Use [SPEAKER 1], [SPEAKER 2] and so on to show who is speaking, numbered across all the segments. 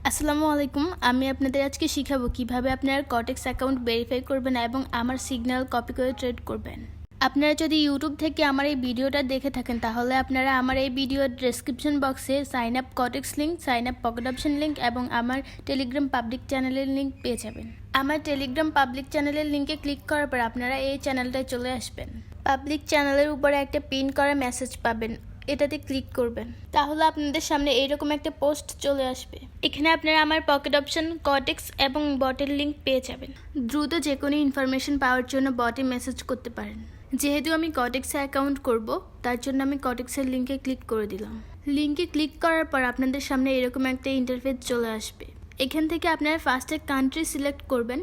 [SPEAKER 1] আসসালামু আলাইকুম। আমি আপনাদের আজকে শিখাবো কিভাবে আপনারা কটেক্স অ্যাকাউন্ট ভেরিফাই করবেন এবং আমার সিগন্যাল কপি করে ট্রেড করবেন। আপনারা যদি ইউটিউব থেকে আমার এই ভিডিওটা দেখে থাকেন তাহলে আপনারা আমার এই ভিডিওর ডেসক্রিপশন বক্সে sign up Quotex link, sign up Pocket Option link এবং আমার টেলিগ্রাম পাবলিক চ্যানেলের লিঙ্ক পেয়ে যাবেন। আমার টেলিগ্রাম পাবলিক চ্যানেলের লিঙ্কে ক্লিক করার পর আপনারা এই চ্যানেলটায় চলে আসবেন। পাবলিক চ্যানেলের উপরে একটা পিন করা মেসেজ পাবেন, এটাতে ক্লিক করবেন। তাহলে আপনাদের সামনে এইরকম একটা পোস্ট চলে আসবে। এখানে আপনারা আমার পকেট অপশন, কটেক্স এবং বটের লিঙ্ক পেয়ে যাবেন। দ্রুত যে কোনো ইনফরমেশন পাওয়ার জন্য বটে মেসেজ করতে পারেন। যেহেতু আমি কটেক্সে অ্যাকাউন্ট করব, তার জন্য আমি কটেক্সের লিঙ্কে ক্লিক করে দিলাম। লিঙ্কে ক্লিক করার পর আপনাদের সামনে এরকম একটা ইন্টারফেস চলে আসবে। এখান থেকে আপনারা ফার্স্টে কান্ট্রি সিলেক্ট করবেন।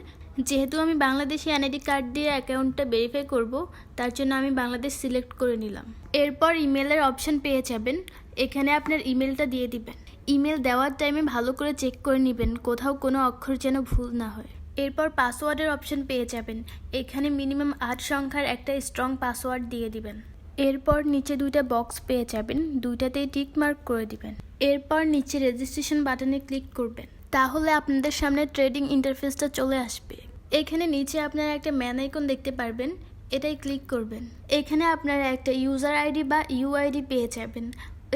[SPEAKER 1] যেহেতু আমি বাংলাদেশি এনআইডি কার্ড দিয়ে অ্যাকাউন্টটা ভেরিফাই করব, তার জন্য আমি বাংলাদেশ সিলেক্ট করে নিলাম। এরপর ইমেলের অপশন পেয়ে যাবেন। এখানে আপনার ইমেলটা দিয়ে দিবেন। ইমেল দেওয়ার টাইমে ভালো করে চেক করে নেবেন, কোথাও কোনো অক্ষর যেন ভুল না হয়। এরপর পাসওয়ার্ডের অপশন পেয়ে যাবেন। এখানে মিনিমাম 8 সংখ্যার একটা স্ট্রং পাসওয়ার্ড দিয়ে দিবেন। এরপর নিচে দুইটা বক্স পেয়ে যাবেন, দুইটাতেই টিক মার্ক করে দিবেন। এরপর নিচে রেজিস্ট্রেশন বাটনে ক্লিক করবেন। তাহলে আপনাদের সামনে ট্রেডিং ইন্টারফেসটা চলে আসবে। এখানে নিচে আপনারা একটা ম্যান আইকন দেখতে পারবেন, এটাই ক্লিক করবেন। এখানে আপনারা একটা ইউজার আইডি বা ইউআইডি পেয়ে যাবেন,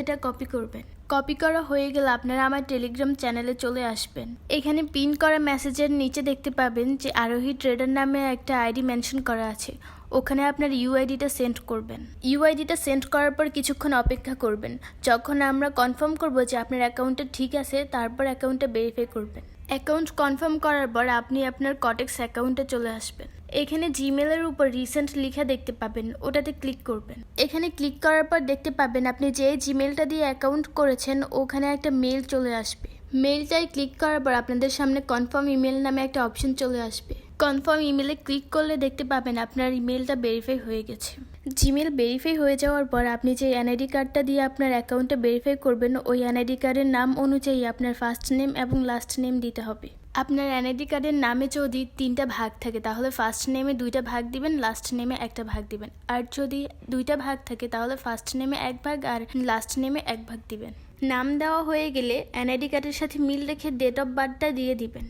[SPEAKER 1] এটা কপি করবেন। কপি করা হয়ে গেলে আপনারা আমার টেলিগ্রাম চ্যানেলে চলে আসবেন। এখানে পিন করা মেসেজের নিচে দেখতে পাবেন যে আরোহী ট্রেডার নামে একটা আইডি মেনশন করা আছে, ওখানে আপনার ইউআইডিটা সেন্ড করবেন। ইউআইডিটা সেন্ড করার পর কিছুক্ষণ অপেক্ষা করবেন। যখন আমরা কনফার্ম করব যে আপনার অ্যাকাউন্টটা ঠিক আছে, তারপর অ্যাকাউন্টটা ভেরিফাই করবেন। অ্যাকাউন্ট কনফার্ম করার পর আপনি আপনার কটেক্স অ্যাকাউন্টে চলে আসবেন। এখানে জিমেলের উপর রিসেন্ট লেখা দেখতে পাবেন, ওটাতে ক্লিক করবেন। এখানে ক্লিক করার পর দেখতে পাবেন আপনি যে জিমেলটা দিয়ে অ্যাকাউন্ট করেছেন ওখানে একটা মেল চলে আসবে। মেলটায় ক্লিক করার পর আপনাদের সামনে কনফার্ম ইমেল নামে একটা অপশন চলে আসবে। কনফার্ম ইমেলে ক্লিক করলে দেখতে পাবেন আপনার ইমেলটা ভেরিফাই হয়ে গেছে। জিমেল ভেরিফাই হয়ে যাওয়ার পর আপনি যে এনআইডি কার্ডটা দিয়ে আপনার অ্যাকাউন্টটা ভেরিফাই করবেন, ওই এনআইডি কার্ডের নাম অনুযায়ী আপনার ফার্স্ট নেম এবং লাস্ট নেম দিতে হবে। আপনার এনআইডি কার্ডের নামে যদি 3টা ভাগ থাকে তাহলে ফার্স্ট নেমে 2টা ভাগ দিবেন, লাস্ট নেমে 1টা ভাগ দিবেন। আর যদি 2টা ভাগ থাকে তাহলে ফার্স্ট নেমে 1 ভাগ আর লাস্ট নেমে 1 ভাগ দিবেন। নাম দেওয়া হয়ে গেলে এনআইডি কার্ডের সাথে মিল রেখে ডেট অফ বার্থটা দিয়ে দিবেন।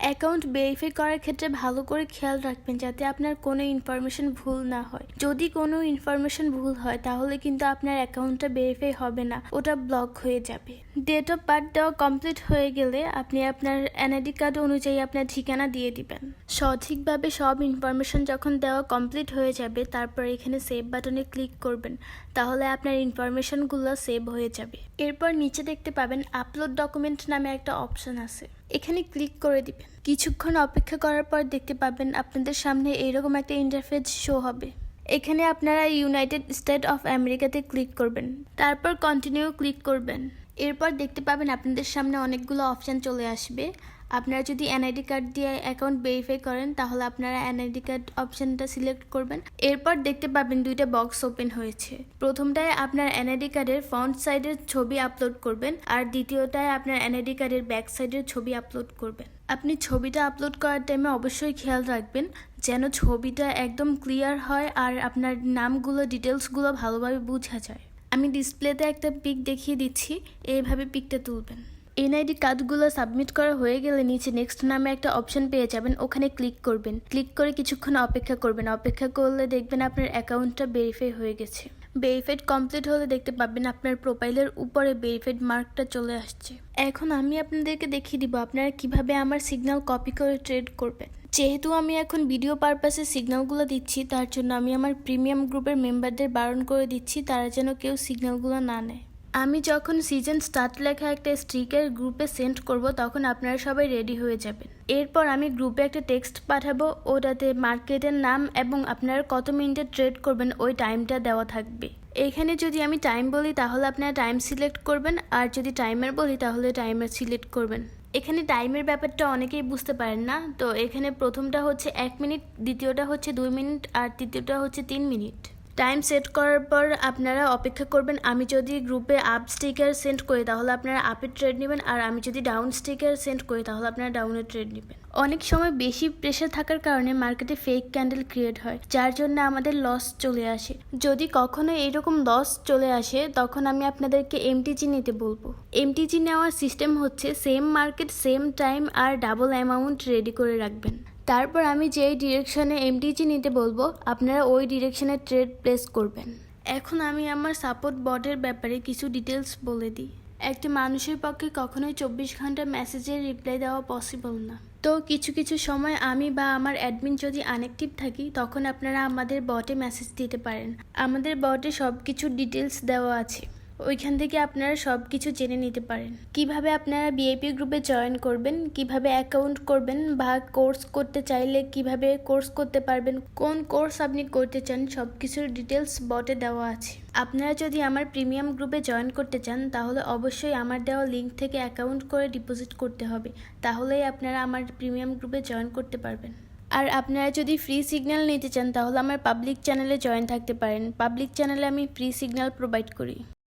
[SPEAKER 1] অ্যাকাউন্ট ভেরিফাই করার ক্ষেত্রে ভালো করে খেয়াল রাখবেন যাতে আপনার কোনো ইনফরমেশন ভুল না হয়। যদি কোনো ইনফরমেশন ভুল হয় তাহলে কিন্তু আপনার অ্যাকাউন্টটা ভেরিফাই হবে না, ওটা ব্লক হয়ে যাবে। ডেট অফ বার্থ দেওয়া কমপ্লিট হয়ে গেলে আপনি আপনার এনআইডি কার্ড অনুযায়ী আপনার ঠিকানা দিয়ে দিবেন। সঠিকভাবে সব ইনফরমেশন যখন দেওয়া কমপ্লিট হয়ে যাবে, তারপর এখানে সেভ বাটনে ক্লিক করবেন। তাহলে আপনার ইনফরমেশনগুলো সেভ হয়ে যাবে। এরপর নিচে দেখতে পাবেন আপলোড ডকুমেন্ট নামে একটা অপশন আছে, এখানে ক্লিক করে দিবেন। কিছুক্ষণ অপেক্ষা করার পর দেখতে পাবেন আপনাদের সামনে এইরকম একটা ইন্টারফেস শো হবে। এখানে আপনারা ইউনাইটেড স্টেট অফ আমেরিকাতে ক্লিক করবেন, তারপর কন্টিনিউ ক্লিক করবেন। এরপর দেখতে পাবেন আপনাদের সামনে অনেকগুলো অপশান চলে আসবে। আপনারা যদি এনআইডি কার্ড দিয়ে অ্যাকাউন্ট ভেরিফাই করেন তাহলে আপনারা এনআইডি কার্ড অপশানটা সিলেক্ট করবেন। এরপর দেখতে পাবেন 2টা বক্স ওপেন হয়েছে। প্রথমটায় আপনার এনআইডি কার্ডের ফ্রন্ট সাইডের ছবি আপলোড করবেন আর দ্বিতীয়টায় আপনার এনআইডি কার্ডের ব্যাক সাইডের ছবি আপলোড করবেন। আপনি ছবিটা আপলোড করার টাইমে অবশ্যই খেয়াল রাখবেন যেন ছবিটা একদম ক্লিয়ার হয় আর আপনার নামগুলো, ডিটেলসগুলো ভালোভাবে বোঝা যায়। আমি ডিসপ্লেতে একটা পিক দেখিয়ে দিচ্ছি, এইভাবে পিকটা তুলবেন। এনআইডি কার্ডগুলো সাবমিট করা হয়ে গেলে নিচে নেক্সট নামে একটা অপশন পেয়ে যাবেন, ওখানে ক্লিক করবেন। ক্লিক করে কিছুক্ষণ অপেক্ষা করবেন। অপেক্ষা করলে দেখবেন আপনার অ্যাকাউন্টটা ভেরিফাই হয়ে গেছে। ভেরিফাইড কমপ্লিট হলে দেখতে পাবেন আপনার প্রোফাইলের উপরে ভেরিফাইড মার্কটা চলে আসছে। এখন আমি আপনাদেরকে দেখিয়ে দিব আপনারা কিভাবে আমার সিগন্যাল কপি করে ট্রেড করবেন। যেহেতু আমি এখন ভিডিও পারপাসে সিগন্যালগুলো দিচ্ছি, তার জন্য আমি আমার প্রিমিয়াম গ্রুপের মেম্বারদের বারণ করে দিচ্ছি তারা যেন কেউ সিগন্যালগুলো না নেয়। আমি যখন সিজন স্টার্ট লেখা একটা স্ট্রিকের গ্রুপে সেন্ড করব তখন আপনারা সবাই রেডি হয়ে যাবেন। এরপর আমি গ্রুপে একটা টেক্সট পাঠাবো, ওটাতে মার্কেটের নাম এবং আপনারা কত মিনিটে ট্রেড করবেন ওই টাইমটা দেওয়া থাকবে। এখানে যদি আমি টাইম বলি তাহলে আপনারা টাইম সিলেক্ট করবেন, আর যদি টাইমার বলি তাহলে টাইমার সিলেক্ট করবেন। এখানে টাইমের ব্যাপারটা অনেকেই বুঝতে পারেন না, তো এখানে প্রথমটা হচ্ছে 1 মিনিট, দ্বিতীয়টা হচ্ছে 2 মিনিট আর তৃতীয়টা হচ্ছে 3 মিনিট। টাইম সেট করার পর আপনারা অপেক্ষা করবেন। আমি যদি গ্রুপে আপ স্টিকার সেন্ড করি তাহলে আপনারা আপের ট্রেড নেবেন, আর আমি যদি ডাউন স্টিকার সেন্ড করি তাহলে আপনারা ডাউনের ট্রেড নেবেন। অনেক সময় বেশি প্রেশার থাকার কারণে মার্কেটে ফেক ক্যান্ডেল ক্রিয়েট হয়, যার জন্য আমাদের লস চলে আসে। যদি কখনো এইরকম লস চলে আসে তখন আমি আপনাদেরকে এমটিজি নিতে বলবো। এমটিজি নেওয়ার সিস্টেম হচ্ছে সেম মার্কেট, সেম টাইম আর ডাবল অ্যামাউন্ট রেডি করে রাখবেন। তারপর আমি যেই ডিরেকশনে এমটিজি নিতে বলবো আপনারা ওই ডিরেকশনে ট্রেড প্লেস করবেন। এখন আমি আমার সাপোর্ট বটের ব্যাপারে কিছু ডিটেলস বলে দিই। একটা মানুষের পক্ষে কখনোই 24 ঘন্টা মেসেজের রিপ্লাই দেওয়া পসিবল না। তো কিছু কিছু সময় আমি বা আমার অ্যাডমিন যদি আনঅ্যাক্টিভ থাকি তখন আপনারা আমাদের বটে মেসেজ দিতে পারেন। আমাদের বটে সব কিছু ডিটেলস দেওয়া আছে, ওইখান থেকে আপনারা সব কিছু জেনে নিতে পারেন। কিভাবে আপনারা ভিআইপি গ্রুপে জয়েন করবেন, কিভাবে অ্যাকাউন্ট করবেন, বা কোর্স করতে চাইলে কিভাবে কোর্স করতে পারবেন, কোন কোর্স আপনি করতে চান, সব কিছুর ডিটেলস বটে দেওয়া আছে। আপনারা যদি আমার প্রিমিয়াম গ্রুপে জয়েন করতে চান তাহলে অবশ্যই আমার দেওয়া লিঙ্ক থেকে অ্যাকাউন্ট করে ডিপোজিট করতে হবে, তাহলেই আপনারা আমার প্রিমিয়াম গ্রুপে জয়েন করতে পারবেন। আর আপনারা যদি ফ্রি সিগন্যাল নিতে চান তাহলে আমার পাবলিক চ্যানেলে জয়েন থাকতে পারেন। পাবলিক চ্যানেলে আমি ফ্রি সিগন্যাল প্রোভাইড করি।